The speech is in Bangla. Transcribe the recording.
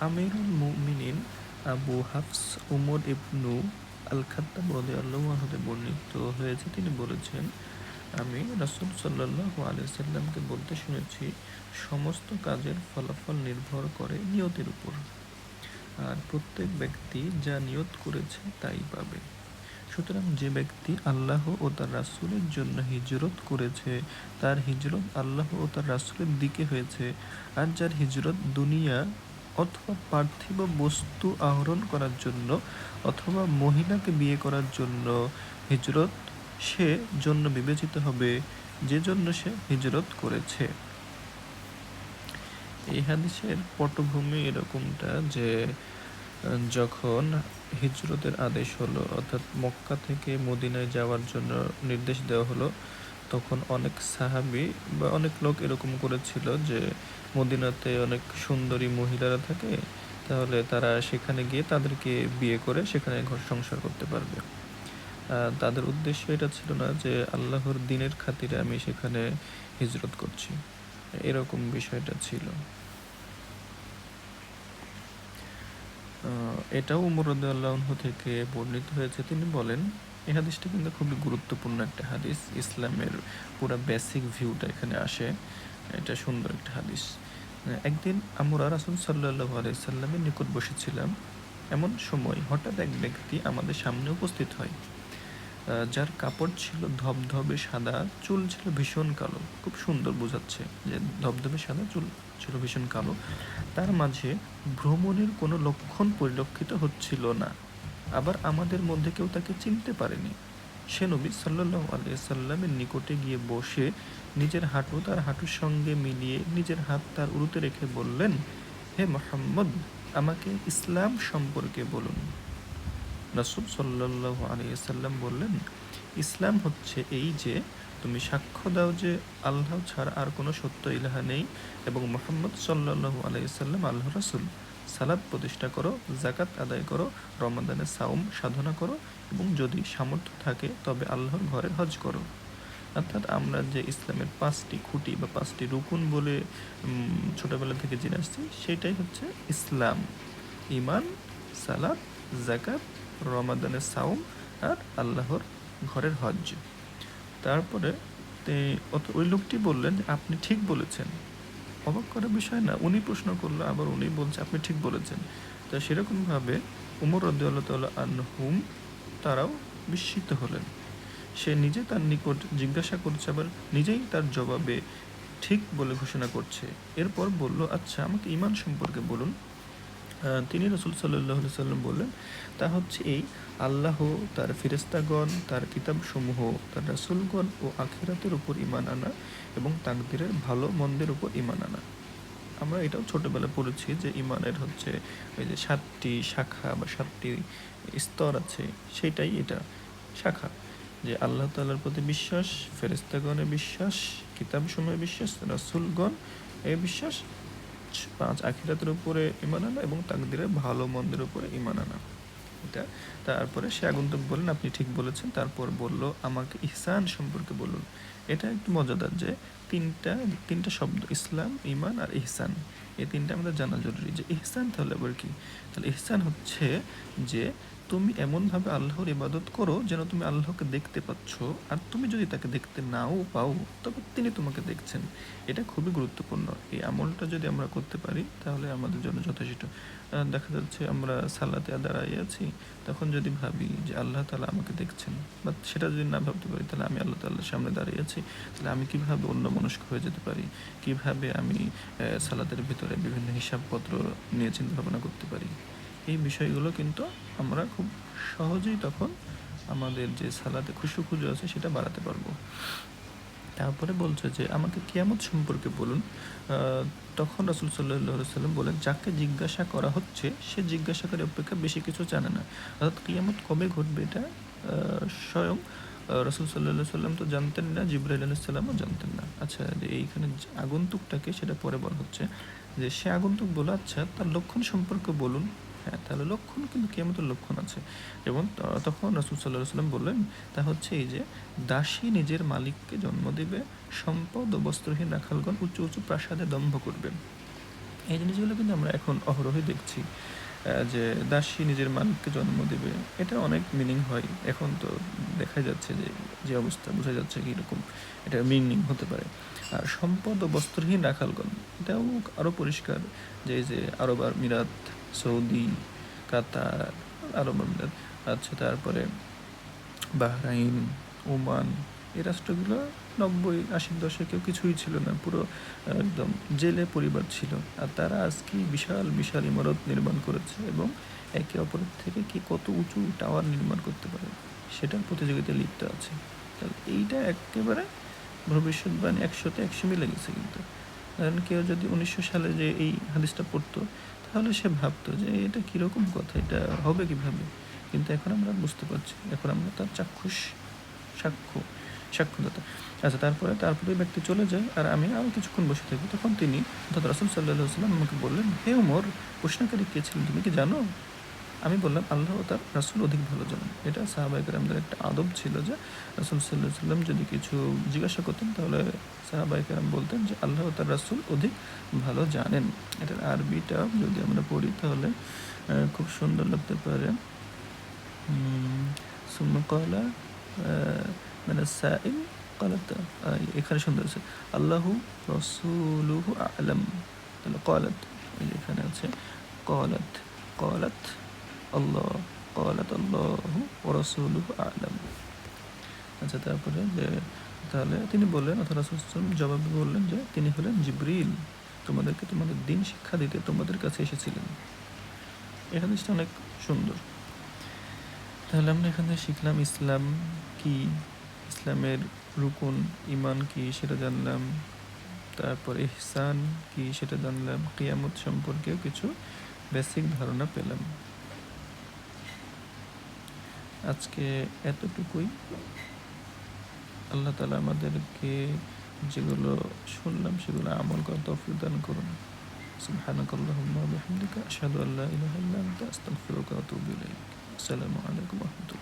আমিরুল মুমিনিন আবু হাফস উমর ইবনু আল খাত্তাব রাদিয়াল্লাহু আনহু হতে বর্ণিত হয়েছে, তিনি বলেছেন, আমি রাসূল সাল্লাল্লাহু আলাইহি সাল্লামকে বলতে শুনেছি, সমস্ত কাজের ফলাফল নির্ভর করে নিয়তের উপর, আর প্রত্যেক ব্যক্তি যা নিয়ত করেছে তাই পাবে। সুতরাং যে ব্যক্তি আল্লাহ ও তার রাসূলের জন্য হিজরত করেছে, তার হিজরত আল্লাহ ও তার রাসূলের দিকে হয়েছে। আর যার হিজরত দুনিয়া অথবা পার্থিব বস্তু আহরণ করার জন্য অথবা মহিলাকে বিয়ে করার জন্য হিজরত, সে জন্য বিবেচিত হবে যে জন্য সে হিজরত করেছে। এই হাদিসের পটভূমি এরকমটা যে যখন হিজরতের আদেশ হলো, অর্থাৎ মক্কা থেকে মদিনায় যাওয়ার জন্য নির্দেশ দেওয়া হলো, তখন অনেক সাহাবী বা অনেক লোক এরকম করেছিল যে মদিনাতে অনেক সুন্দরী মহিলারা থাকে, তাহলে তারা সেখানে গিয়ে তাদেরকে বিয়ে করে সেখানে ঘর সংসার করতে পারবে। তাদের উদ্দেশ্য এটা ছিল না যে আল্লাহর দ্বীনের খাতিরে আমি সেখানে হিজরত করছি, এরকম বিষয়টা ছিল। এটাও উমর রাদিয়াল্লাহু আনহু থেকে বর্ণিত হয়েছে, তিনি বলেন, এই হাদিসটা কিন্তু খুবই গুরুত্বপূর্ণ একটা হাদিস, ইসলামের পুরো বেসিক ভিউটা এখানে আসে, এটা সুন্দর একটা হাদিস। একদিন আমরা রাসূল সাল্লাল্লাহু আলাইহি সাল্লামের নিকট বসেছিলাম, এমন সময় হঠাৎ এক ব্যক্তি আমাদের সামনে উপস্থিত হয়, যার কাপড় ছিল ধবধবে সাদা, চুল ছিল ভীষণ কালো, খুব সুন্দর বোঝাচ্ছে যে ধবধবে সাদা, চুল ছিল ভীষণ কালো। তার মাঝে ভ্রমণের কোনো লক্ষণ পরিলক্ষিত হচ্ছিল না, আবার আমাদের মধ্যে কেউ তাকে চিনতে পারেনি। সে নবী সাল্লাল্লাহু আলাইহি সাল্লামের নিকটে গিয়ে বসে নিজের হাঁটু তার হাঁটুর সঙ্গে মিলিয়ে নিজের হাত তার উরুতে রেখে বললেন, হে মুহাম্মদ, আমাকে ইসলাম সম্পর্কে বলুন। রাসূল সাল্লাল্লাহু আলাইহি সাল্লাম বললেন, ইসলাম হচ্ছে এই যে তুমি সাক্ষ্য দাও যে আল্লাহ ছাড়া আর কোনো সত্য ইলাহা নেই এবং মুহাম্মদ সাল্লাল্লাহু আলাইহি সাল্লাম আল্লাহর রাসূল, সালাত প্রতিষ্ঠা করো, যাকাত আদায় করো, রমাদানে সাওম সাধনা করো, এবং যদি সামর্থ্য থাকে তবে আল্লাহর ঘরের হজ করো। অর্থাৎ আমরা যে ইসলামের 5টি খুঁটি বা 5টি রুকুন বলে ছোটবেলা থেকে জেনে আসছি, সেটাই হচ্ছে ইসলাম: ঈমান, সালাত, যাকাত, রমাদানের সাওম আর আল্লাহর ঘরের হজ। তারপরে ওই লোকটি বললেন, আপনি ঠিক বলেছেন। অবাক করার বিষয় না, উনি প্রশ্ন করলো, আবার উনি বলছে আপনি ঠিক বলেছেন। তো সেরকমভাবে উমর রাদিয়াল্লাহু তাআলা আনহুম তারাও বিস্মিত হলেন। সে নিজে তার নিকট জিজ্ঞাসা করছে, আবার নিজেই তার জবাবে ঠিক বলে ঘোষণা করছে। এরপর বলল, আচ্ছা আমাকে ঈমান সম্পর্কে বলুন। তিনি রাসূল সাল্লাল্লাহু আলাইহি সাল্লাম বললেন, তা হচ্ছে এই: আল্লাহ, তার ফেরেশতাগণ, তার কিতাবসমূহ, তার রাসূলগণ ও আখিরাতের উপর ঈমান আনা এবং তাকদীরের ভালো মন্দের উপর ঈমান আনা। আমরা এটাও ছোটবেলায় পড়েছি যে ঈমানের হচ্ছে ওই যে 7টি শাখা বা 7টি স্তর আছে, সেটাই এটা শাখা। যে আল্লাহ তাআলার প্রতি বিশ্বাস, ফেরেশতাগণের বিশ্বাস, কিতাবসমূহে বিশ্বাস, রাসূলগণ এর বিশ্বাস, 5 আখিরাতের উপরে ঈমান আনা এবং তাকদীরের ভালো মন্দের উপরে ঈমান আনা। এটা। তারপরে সে আগন্তুক বললেন, আপনি ঠিক বলেছেন। তারপর বলল, আমাকে ইহসান সম্পর্কে বলুন। এটা একটু মজাদার যে তিনটা শব্দ, ইসলাম, ঈমান আর ইহসান, এই তিনটা আমাদের জানা জরুরি। যে ইহসান তাহলে আবার কি? তাহলে ইহসান হচ্ছে যে তুমি এমনভাবে আল্লাহর ইবাদত করো যেন তুমি আল্লাহকে দেখতে পাচ্ছ, আর তুমি যদি তাকে দেখতে নাও পাও তবে তিনি তোমাকে দেখছেন। এটা খুবই গুরুত্বপূর্ণ। এই আমলটা যদি আমরা করতে পারি তাহলে আমাদের জন্য যথেষ্ট। দেখা যাচ্ছে আমরা সালাতে দাঁড়াই আছি, তখন যদি ভাবি যে আল্লাহ তাআলা আমাকে দেখছেন, বা সেটা যদি না ভাবতে পারি তাহলে আমি আল্লাহ তাআলার সামনে দাঁড়িয়ে আছি, তাহলে আমি কীভাবে অন্যমনস্ক হয়ে যেতে পারি, কীভাবে আমি সালাতের ভিতরে বিভিন্ন হিসাবপত্র নিয়ে চিন্তা ভাবনা করতে পারি। এই বিষয়গুলো কিন্তু আমরা খুব সহজেই তখন আমাদের যে সালাতে খুশু আছে সেটা বাড়াতে পারবো। তারপরে বলছে যে আমাকে কিয়ামত সম্পর্কে বলুন। তখন রাসূল সাল্লাল্লাহু আলাইহি ওয়াসাল্লাম বলেন, যাকে জিজ্ঞাসা করা হচ্ছে সে জিজ্ঞাসাকারী অপেক্ষা বেশি কিছু জানে না। অর্থাৎ কিয়ামত কবে ঘটবে এটা স্বয়ং রাসূল সাল্লাল্লাহু আলাইহি ওয়াসাল্লাম তো জানতেন না, জিবরাইল আলাইহিস সালামও জানতেন না। আচ্ছা, এইখানে আগন্তুকটাকে সেটা পরে বলা হচ্ছে যে সে আগন্তুক বলল, আচ্ছা তার লক্ষণ সম্পর্কে বলুন। হ্যাঁ, তাহলে লক্ষণ, কিন্তু কিয়ামতের লক্ষণ আছে। এবং তখন রাসূল সাল্লাল্লাহু আলাইহি ওয়াসাল্লাম বললেন, তা হচ্ছে এই যে দাসী নিজের মালিককে জন্ম দিবে, সম্পদ ও বস্ত্রহীন রাখালগণ উঁচু উঁচু প্রাসাদে দম্ভ করবে। এই জিনিসগুলো কিন্তু আমরা এখন অহরহই দেখছি। যে দাসী নিজের মালিককে জন্ম দেবে, এটা অনেক মিনিং হয়। এখন তো দেখা যাচ্ছে যে, যে অবস্থা বোঝা যাচ্ছে কীরকম এটার মিনিং হতে পারে। আর সম্পদ ও বস্ত্রহীন রাখালগণ, এটাও আরও পরিষ্কার যে এই যে আরব আমিরাত, সৌদি, কাতার, আরব আমিরাত, আচ্ছা তারপরে বাহরাইন, ওমান, এই রাষ্ট্রগুলো ৯০-৮০ দশকেও কিছুই ছিল না, পুরো একদম জেলে পরিবার ছিল। আর তারা আজকে বিশাল বিশাল ইমারত নির্মাণ করেছে এবং একে অপরের থেকে কি কত উঁচু টাওয়ার নির্মাণ করতে পারে সেটার প্রতিযোগিতায় লিপ্ত আছে। তাহলে এইটা একেবারে ভবিষ্যৎবাণী ১০০তে ১০০ মিলে গেছে কিন্তু। কারণ কেউ যদি ১৯০০ সালে যে এই হাদিসটা পড়তো তাহলে সে ভাবতো যে এটা কীরকম কথা, এটা হবে কীভাবে। কিন্তু এখন আমরা বুঝতে পারছি, এখন আমরা তার চাক্ষুষ সাক্ষ্য সাক্ষ্যদাতা। আচ্ছা তারপরে ওই ব্যক্তি চলে যায় আর আমি আরও কিছুক্ষণ বসে থাকি। তখন তিনি অর্থাৎ রাসূল সাল্লাল্লাহু আলাইহি ওয়াসাল্লাম আমাকে বললেন, হে ওমর, প্রশ্নকারী কে ছিলেন তুমি কি জানো? আমি বললাম, আল্লাহ ও তার রাসূল অধিক ভালো জানেন। এটা সাহাবায়ে কেরামদের একটা আদব ছিল যে রাসূল সাল্লাল্লাহু আলাইহি ওয়াসাল্লাম যদি কিছু জিজ্ঞাসা করতেন তাহলে সাহাবায়ে কেরাম বলতেন যে আল্লাহ ও তার রাসূল অধিক ভালো জানেন। এটার আরবিটা যদি আমরা পড়ি তাহলে খুব সুন্দর লাগতে পারে। সুম্মা ক্বালা মানে সাইল ক্বালাত, এখানে সুন্দর আছে আল্লাহু রাসূলুহু আ'লাম। তাহলে ক্বালাত, এই যে এখানে আছে ক্বালাত, ক্বালাত আল্লাহ, ক্বালাত আল্লাহু ওয়া রাসূলুহু আ'লাম। আচ্ছা তারপরে যে তাহলে তিনি বললেন, অর্থাৎ রাসূল সাল্লাল্লাহু আলাইহি ওয়াসাল্লাম জবাবে বললেন যে তিনি হলেন জিবরিল, তোমাদেরকে তোমাদের দ্বীন শিক্ষা দিতে তোমাদের কাছে এসেছিলেন। এই হাদিসটা অনেক সুন্দর। তাহলে আমরা এখান থেকে শিখলাম ইসলাম কি, ইসলামের রুকুন ঈমান কি সেটা জানলাম, তারপর ইহসান কি সেটা জানলাম, কিয়ামত সম্পর্কেও কিছু বেসিক ধারণা পেলাম। আজকে এতটুকুই। আল্লাহ তাআলা আমাদেরকে যেগুলো শুনলাম সেগুলো আমল করার তৌফিক দান করুন। সুবহানাকাল্লাহুম্মা ওয়া বিহামদিকা আশহাদু আল্লা ইলাহা ইল্লা আনতা আস্তাগফিরুকা ওয়া আতুবু ইলাইক। আসসালামু আলাইকুম ওয়া রাহমাতুল্লাহ।